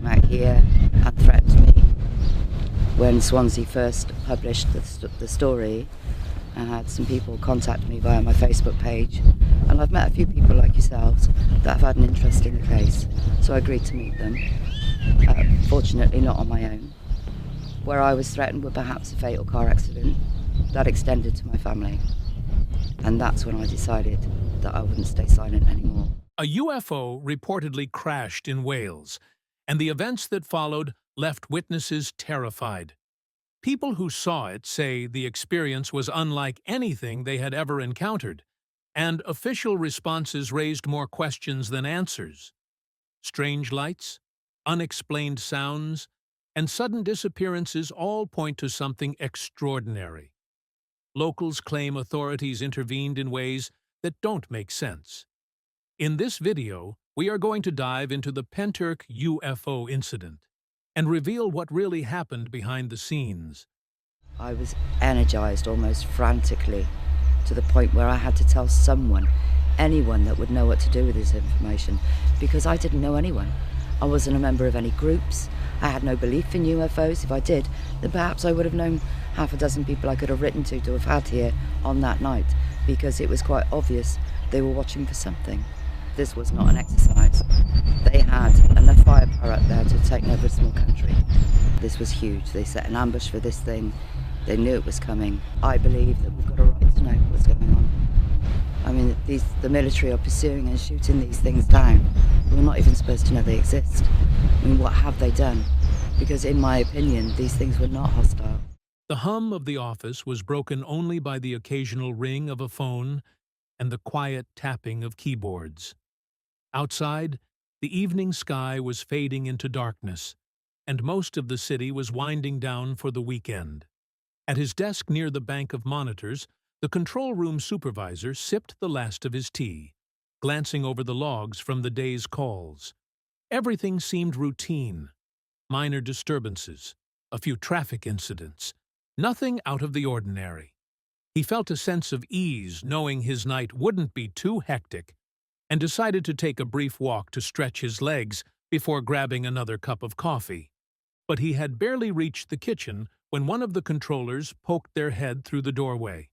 came out here and threatened me. When Swansea first published the story, I had some people contact me via my Facebook page, and I've met a few people like yourselves that have had an interest in the case, so I agreed to meet them. Fortunately not on my own. Where I was threatened with perhaps a fatal car accident, that extended to my family. And that's when I decided that I wouldn't stay silent anymore. A UFO reportedly crashed in Wales, and the events that followed left witnesses terrified. People who saw it say the experience was unlike anything they had ever encountered, and official responses raised more questions than answers. Strange lights, unexplained sounds, and sudden disappearances all point to something extraordinary. Locals claim authorities intervened in ways that don't make sense. In this video, we are going to dive into the Pentyrch UFO incident and reveal what really happened behind the scenes. I was energized almost frantically to the point where I had to tell someone, anyone that would know what to do with this information, because I didn't know anyone. I wasn't a member of any groups. I had no belief in UFOs. If I did, then perhaps I would have known half a dozen people I could have written to have had here on that night, because it was quite obvious they were watching for something. This was not an exercise. They had enough firepower up there to have taken over a small country. This was huge. They set an ambush for this thing. They knew it was coming. I believe that we've got a right to know what's going on. I mean, the military are pursuing and shooting these things down. We're not even supposed to know they exist. I mean, what have they done? Because in my opinion, these things were not hostile. The hum of the office was broken only by the occasional ring of a phone and the quiet tapping of keyboards. Outside, the evening sky was fading into darkness, and most of the city was winding down for the weekend. At his desk near the bank of monitors, the control room supervisor sipped the last of his tea, glancing over the logs from the day's calls. Everything seemed routine. Minor disturbances, a few traffic incidents, nothing out of the ordinary. He felt a sense of ease knowing his night wouldn't be too hectic, and decided to take a brief walk to stretch his legs before grabbing another cup of coffee. But he had barely reached the kitchen when one of the controllers poked their head through the doorway.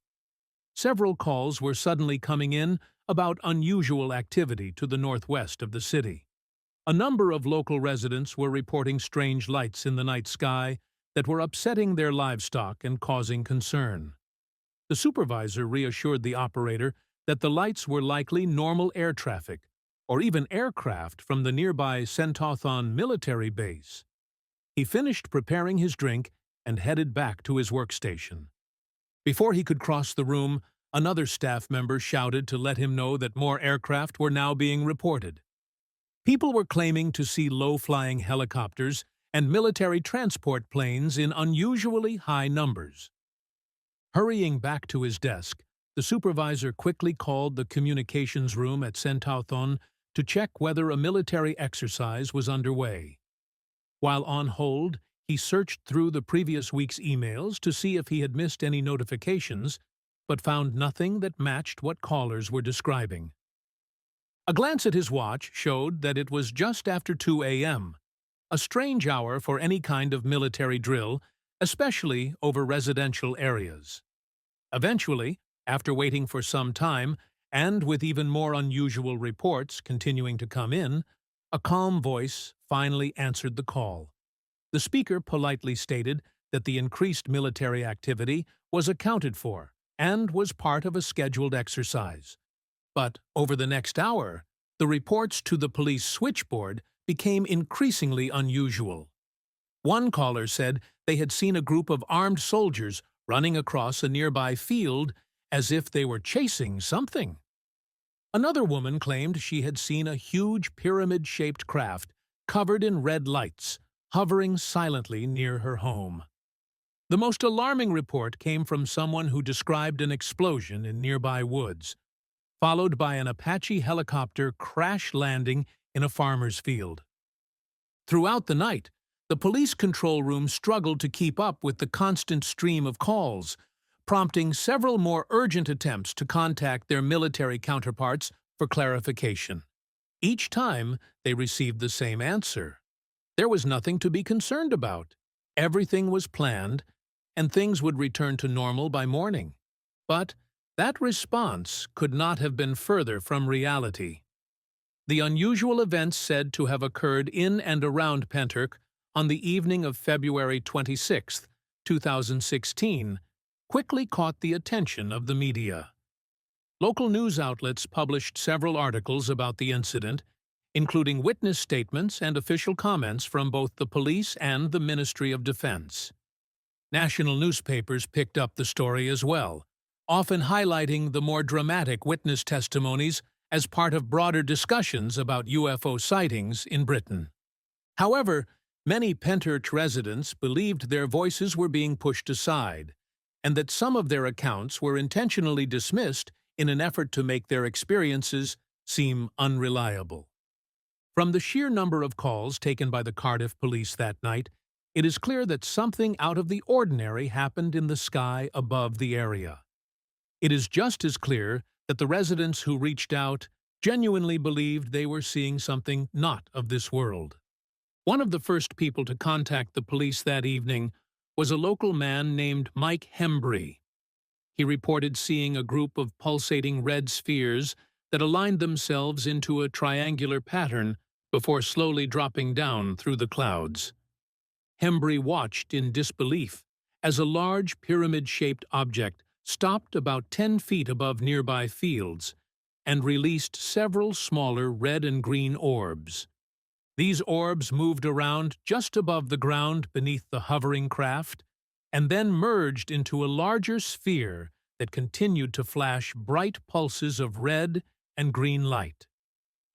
Several calls were suddenly coming in about unusual activity to the northwest of the city. A number of local residents were reporting strange lights in the night sky that were upsetting their livestock and causing concern. The supervisor reassured the operator that the lights were likely normal air traffic, or even aircraft from the nearby Pentyrch military base. He finished preparing his drink and headed back to his workstation. Before he could cross the room, another staff member shouted to let him know that more aircraft were now being reported. People were claiming to see low-flying helicopters and military transport planes in unusually high numbers. Hurrying back to his desk, the supervisor quickly called the communications room at Pentyrch to check whether a military exercise was underway. While on hold, he searched through the previous week's emails to see if he had missed any notifications, but found nothing that matched what callers were describing. A glance at his watch showed that it was just after 2 a.m., a strange hour for any kind of military drill, especially over residential areas. Eventually, after waiting for some time, and with even more unusual reports continuing to come in, a calm voice finally answered the call. The speaker politely stated that the increased military activity was accounted for and was part of a scheduled exercise. But over the next hour, the reports to the police switchboard became increasingly unusual. One caller said they had seen a group of armed soldiers running across a nearby field as if they were chasing something. Another woman claimed she had seen a huge pyramid-shaped craft covered in red lights, hovering silently near her home. The most alarming report came from someone who described an explosion in nearby woods, followed by an Apache helicopter crash-landing in a farmer's field. Throughout the night, the police control room struggled to keep up with the constant stream of calls, prompting several more urgent attempts to contact their military counterparts for clarification. Each time, they received the same answer: There was nothing to be concerned about. Everything was planned, and things would return to normal by morning. But that response could not have been further from reality. The unusual events said to have occurred in and around Pentyrch on the evening of February 26, 2016, quickly caught the attention of the media. Local news outlets published several articles about the incident, including witness statements and official comments from both the police and the Ministry of Defense. National newspapers picked up the story as well, often highlighting the more dramatic witness testimonies as part of broader discussions about UFO sightings in Britain. However, many Pentyrch residents believed their voices were being pushed aside, and that some of their accounts were intentionally dismissed in an effort to make their experiences seem unreliable. From the sheer number of calls taken by the Cardiff police that night, it is clear that something out of the ordinary happened in the sky above the area. It is just as clear that the residents who reached out genuinely believed they were seeing something not of this world. One of the first people to contact the police that evening was a local man named Mike Hembry. He reported seeing a group of pulsating red spheres that aligned themselves into a triangular pattern before slowly dropping down through the clouds. Hembry watched in disbelief as a large pyramid-shaped object stopped about 10 feet above nearby fields and released several smaller red and green orbs. These orbs moved around just above the ground beneath the hovering craft and then merged into a larger sphere that continued to flash bright pulses of red and green light.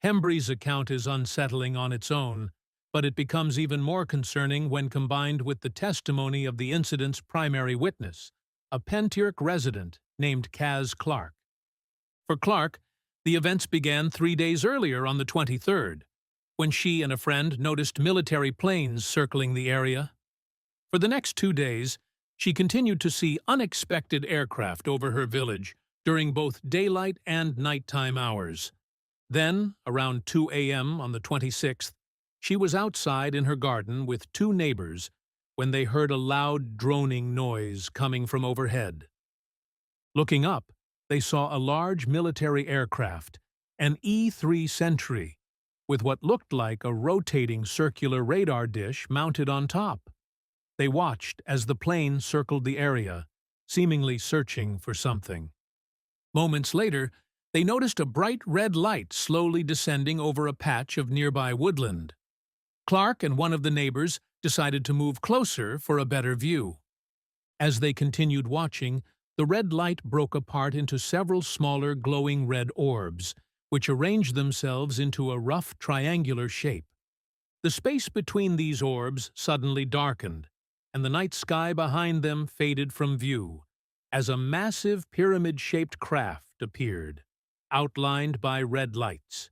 Hembry's account is unsettling on its own, but it becomes even more concerning when combined with the testimony of the incident's primary witness, a Pentyrch resident named Kaz Clark. For Clark, the events began 3 days earlier on the 23rd, when she and a friend noticed military planes circling the area. For the next 2 days, she continued to see unexpected aircraft over her village during both daylight and nighttime hours. Then, around 2 a.m. on the 26th, she was outside in her garden with 2 neighbors when they heard a loud droning noise coming from overhead. Looking up, they saw a large military aircraft, an E-3 Sentry, with what looked like a rotating circular radar dish mounted on top. They watched as the plane circled the area, seemingly searching for something. Moments later, they noticed a bright red light slowly descending over a patch of nearby woodland. Clark and one of the neighbors decided to move closer for a better view. As they continued watching, the red light broke apart into several smaller glowing red orbs, which arranged themselves into a rough triangular shape. The space between these orbs suddenly darkened, and the night sky behind them faded from view, as a massive pyramid-shaped craft appeared, outlined by red lights.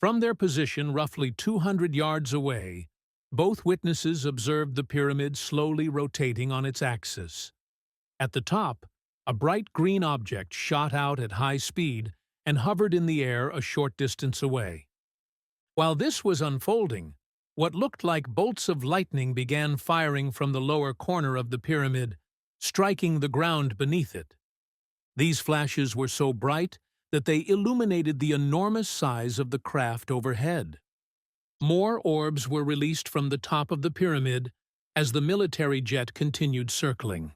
From their position roughly 200 yards away, both witnesses observed the pyramid slowly rotating on its axis. At the top, a bright green object shot out at high speed and hovered in the air a short distance away. While this was unfolding, what looked like bolts of lightning began firing from the lower corner of the pyramid, striking the ground beneath it. These flashes were so bright that they illuminated the enormous size of the craft overhead. More orbs were released from the top of the pyramid as the military jet continued circling.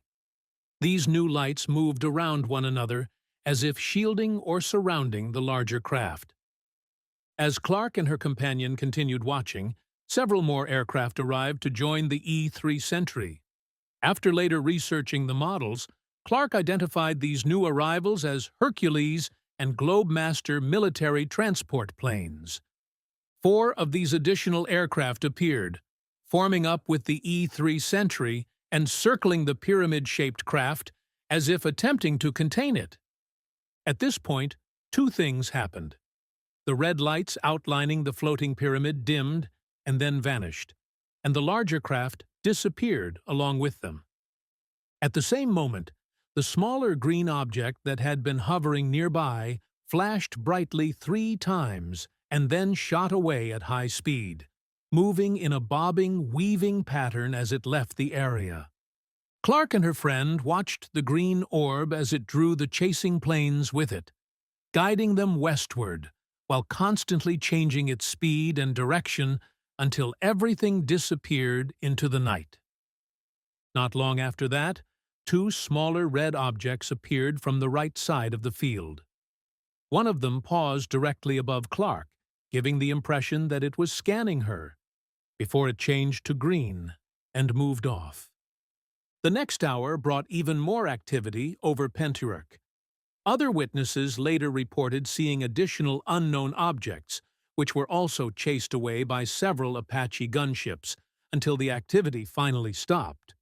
These new lights moved around one another as if shielding or surrounding the larger craft. As Clark and her companion continued watching, several more aircraft arrived to join the E-3 Sentry. After later researching the models, Clark identified these new arrivals as Hercules and Globemaster military transport planes. 4 of these additional aircraft appeared, forming up with the E-3 Sentry and circling the pyramid-shaped craft as if attempting to contain it. At this point, 2 things happened. The red lights outlining the floating pyramid dimmed and then vanished, and the larger craft disappeared along with them. At the same moment, the smaller green object that had been hovering nearby flashed brightly 3 times and then shot away at high speed, moving in a bobbing, weaving pattern as it left the area. Clark and her friend watched the green orb as it drew the chasing planes with it, guiding them westward, while constantly changing its speed and direction until everything disappeared into the night. Not long after that, two smaller red objects appeared from the right side of the field. One of them paused directly above Clark, giving the impression that it was scanning her, before it changed to green and moved off. The next hour brought even more activity over Pentyrch. Other witnesses later reported seeing additional unknown objects, which were also chased away by several Apache gunships until the activity finally stopped.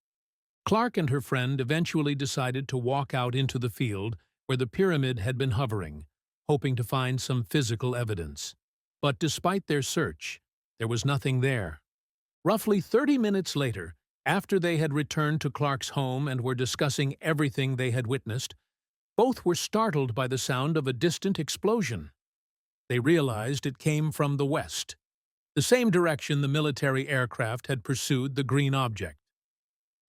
Clark and her friend eventually decided to walk out into the field where the pyramid had been hovering, hoping to find some physical evidence. But despite their search, there was nothing there. Roughly 30 minutes later, after they had returned to Clark's home and were discussing everything they had witnessed, both were startled by the sound of a distant explosion. They realized it came from the west, the same direction the military aircraft had pursued the green object.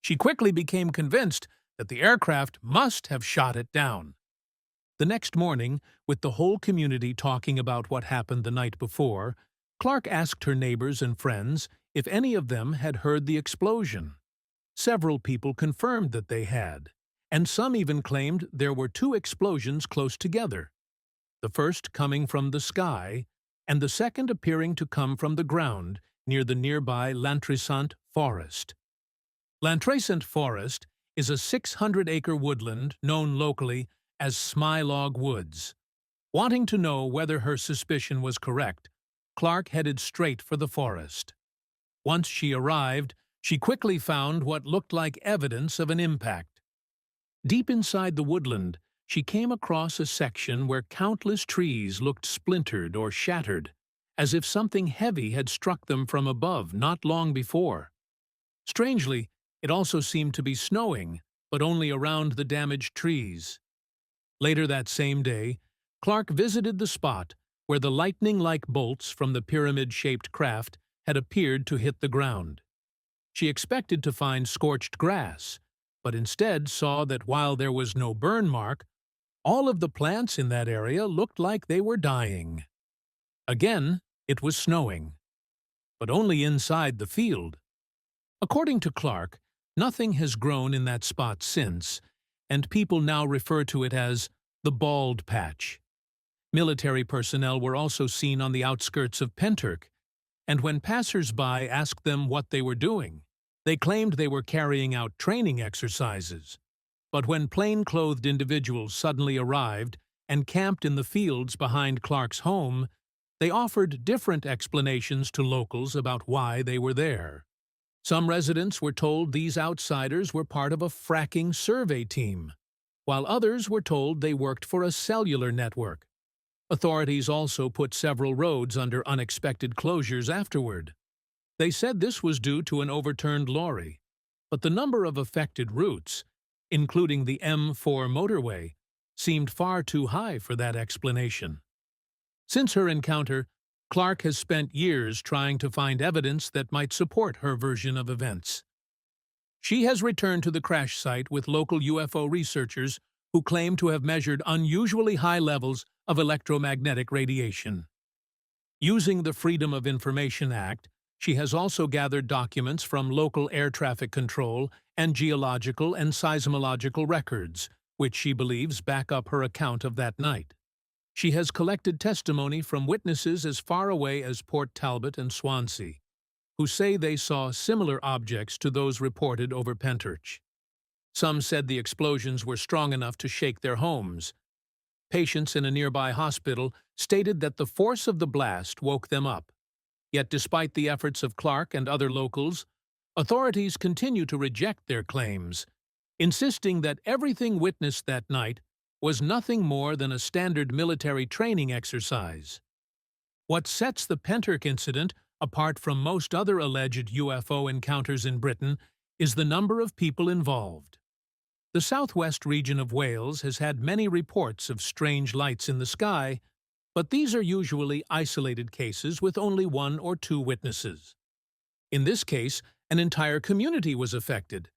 She quickly became convinced that the aircraft must have shot it down. The next morning, with the whole community talking about what happened the night before, Clark asked her neighbors and friends if any of them had heard the explosion. Several people confirmed that they had, and some even claimed there were two explosions close together, the first coming from the sky, and the second appearing to come from the ground near the nearby Lantrissant forest. Lantrissant forest is a 600-acre woodland known locally as Smylog Woods. Wanting to know whether her suspicion was correct, Clark headed straight for the forest. Once she arrived, she quickly found what looked like evidence of an impact. Deep inside the woodland, she came across a section where countless trees looked splintered or shattered, as if something heavy had struck them from above not long before. Strangely, it also seemed to be snowing, but only around the damaged trees. Later that same day, Clark visited the spot where the lightning-like bolts from the pyramid-shaped craft had appeared to hit the ground. She expected to find scorched grass, but instead saw that while there was no burn mark, all of the plants in that area looked like they were dying. Again, it was snowing, but only inside the field. According to Clark, nothing has grown in that spot since, and people now refer to it as the Bald Patch. Military personnel were also seen on the outskirts of Pentyrch, and when passers-by asked them what they were doing, they claimed they were carrying out training exercises. But when plain-clothed individuals suddenly arrived and camped in the fields behind Clark's home, they offered different explanations to locals about why they were there. Some residents were told these outsiders were part of a fracking survey team, while others were told they worked for a cellular network. Authorities also put several roads under unexpected closures afterward. They said this was due to an overturned lorry, but the number of affected routes, including the M4 motorway, seemed far too high for that explanation. Since her encounter, Clark has spent years trying to find evidence that might support her version of events. She has returned to the crash site with local UFO researchers who claim to have measured unusually high levels of electromagnetic radiation. Using the Freedom of Information Act, she has also gathered documents from local air traffic control and geological and seismological records, which she believes back up her account of that night. She has collected testimony from witnesses as far away as Port Talbot and Swansea, who say they saw similar objects to those reported over Pentyrch. Some said the explosions were strong enough to shake their homes. Patients in a nearby hospital stated that the force of the blast woke them up. Yet despite the efforts of Clark and other locals, authorities continue to reject their claims, insisting that everything witnessed that night was nothing more than a standard military training exercise. What sets the Pentyrch incident apart from most other alleged UFO encounters in Britain is the number of people involved. The southwest region of Wales has had many reports of strange lights in the sky, but these are usually isolated cases with only one or two witnesses. In this case, an entire community was affected,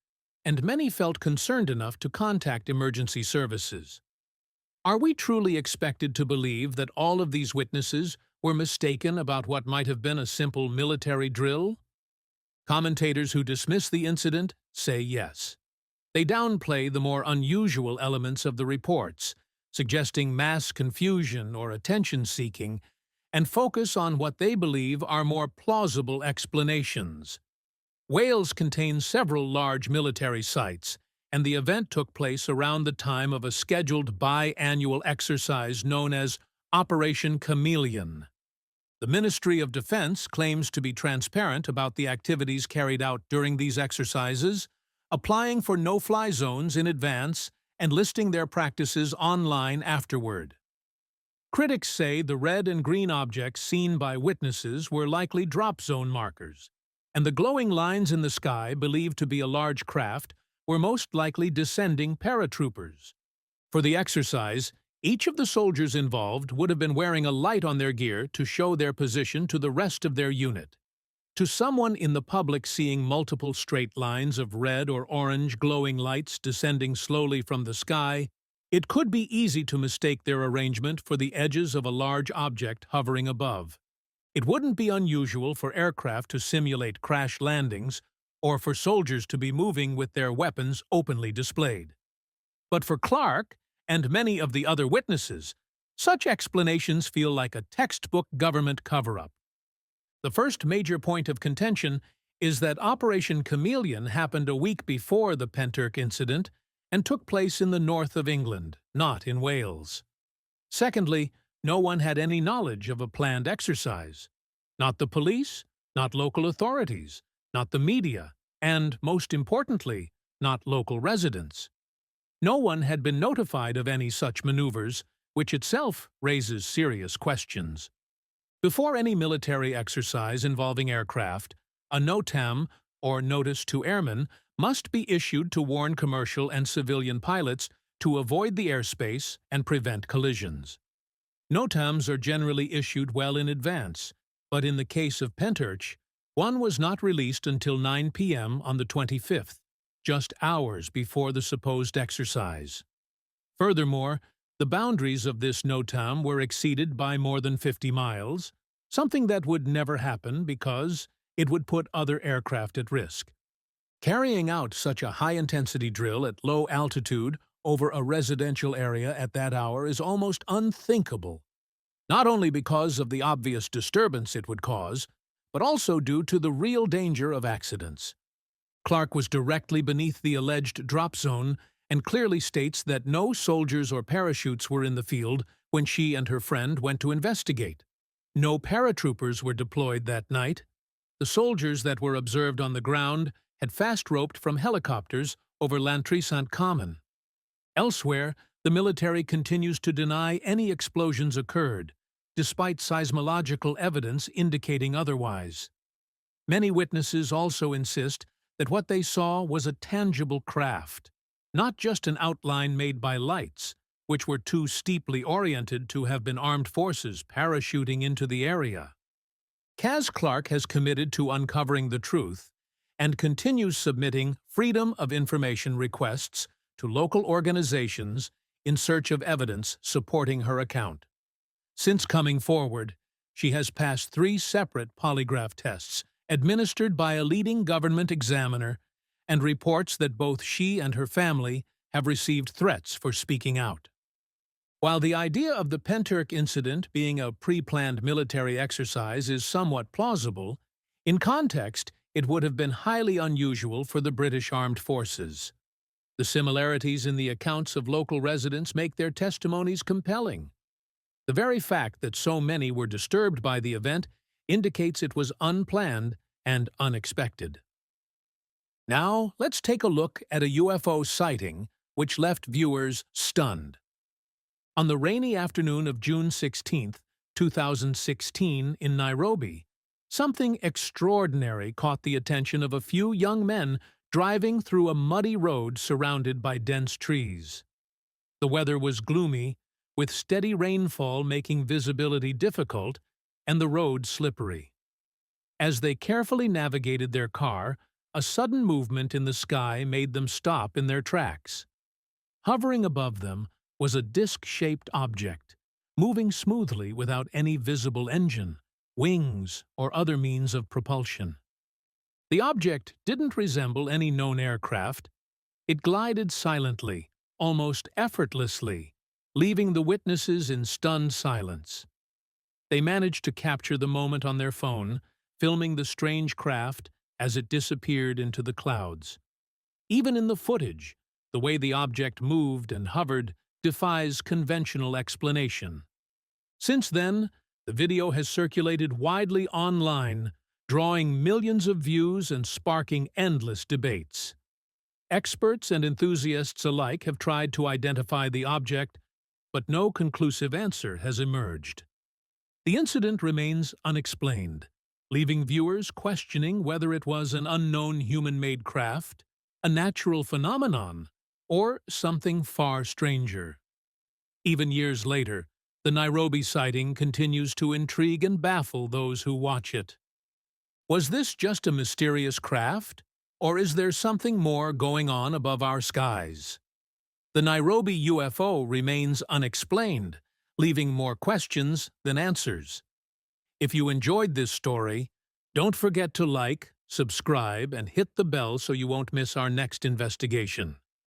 and many felt concerned enough to contact emergency services. Are we truly expected to believe that all of these witnesses were mistaken about what might have been a simple military drill? Commentators who dismiss the incident say yes. They downplay the more unusual elements of the reports, suggesting mass confusion or attention-seeking, and focus on what they believe are more plausible explanations. Wales contains several large military sites, and the event took place around the time of a scheduled biannual exercise known as Operation Chameleon. The Ministry of Defense claims to be transparent about the activities carried out during these exercises, applying for no-fly zones in advance and listing their practices online afterward. Critics say the red and green objects seen by witnesses were likely drop zone markers, and the glowing lines in the sky, believed to be a large craft, were most likely descending paratroopers. For the exercise, each of the soldiers involved would have been wearing a light on their gear to show their position to the rest of their unit. To someone in the public seeing multiple straight lines of red or orange glowing lights descending slowly from the sky, it could be easy to mistake their arrangement for the edges of a large object hovering above. It wouldn't be unusual for aircraft to simulate crash landings or for soldiers to be moving with their weapons openly displayed. But for Clark and many of the other witnesses, such explanations feel like a textbook government cover-up. The first major point of contention is that Operation Chameleon happened a week before the Pentyrch incident and took place in the north of England, not in Wales. Secondly, no one had any knowledge of a planned exercise. Not the police, not local authorities, not the media, and, most importantly, not local residents. No one had been notified of any such maneuvers, which itself raises serious questions. Before any military exercise involving aircraft, a NOTAM, or Notice to Airmen, must be issued to warn commercial and civilian pilots to avoid the airspace and prevent collisions. NOTAMs are generally issued well in advance, but in the case of Pentyrch, one was not released until 9 p.m. on the 25th, just hours before the supposed exercise. Furthermore, the boundaries of this NOTAM were exceeded by more than 50 miles, something that would never happen because it would put other aircraft at risk. Carrying out such a high-intensity drill at low altitude over a residential area at that hour is almost unthinkable, not only because of the obvious disturbance it would cause, but also due to the real danger of accidents. Clark was directly beneath the alleged drop zone and clearly states that no soldiers or parachutes were in the field when she and her friend went to investigate. No paratroopers were deployed that night. The soldiers that were observed on the ground had fast-roped from helicopters over Lantry-Saint Common. Elsewhere, the military continues to deny any explosions occurred, despite seismological evidence indicating otherwise. Many witnesses also insist that what they saw was a tangible craft, not just an outline made by lights, which were too steeply oriented to have been armed forces parachuting into the area. Kaz Clark has committed to uncovering the truth and continues submitting Freedom of Information requests to local organizations in search of evidence supporting her account. Since coming forward, she has passed 3 separate polygraph tests administered by a leading government examiner and reports that both she and her family have received threats for speaking out. While the idea of the Pentyrch incident being a pre-planned military exercise is somewhat plausible, in context, it would have been highly unusual for the British Armed Forces. The similarities in the accounts of local residents make their testimonies compelling. The very fact that so many were disturbed by the event indicates it was unplanned and unexpected. Now, let's take a look at a UFO sighting which left viewers stunned. On the rainy afternoon of June 16, 2016, in Nairobi, something extraordinary caught the attention of a few young men driving through a muddy road surrounded by dense trees. The weather was gloomy, with steady rainfall making visibility difficult and the road slippery. As they carefully navigated their car, a sudden movement in the sky made them stop in their tracks. Hovering above them was a disc-shaped object, moving smoothly without any visible engine, wings, or other means of propulsion. The object didn't resemble any known aircraft. It glided silently, almost effortlessly, leaving the witnesses in stunned silence. They managed to capture the moment on their phone, filming the strange craft as it disappeared into the clouds. Even in the footage, the way the object moved and hovered defies conventional explanation. Since then, the video has circulated widely online, drawing millions of views and sparking endless debates. Experts and enthusiasts alike have tried to identify the object, but no conclusive answer has emerged. The incident remains unexplained, leaving viewers questioning whether it was an unknown human-made craft, a natural phenomenon, or something far stranger. Even years later, the Nairobi sighting continues to intrigue and baffle those who watch it. Was this just a mysterious craft, or is there something more going on above our skies? The Nairobi UFO remains unexplained, leaving more questions than answers. If you enjoyed this story, don't forget to like, subscribe, and hit the bell so you won't miss our next investigation.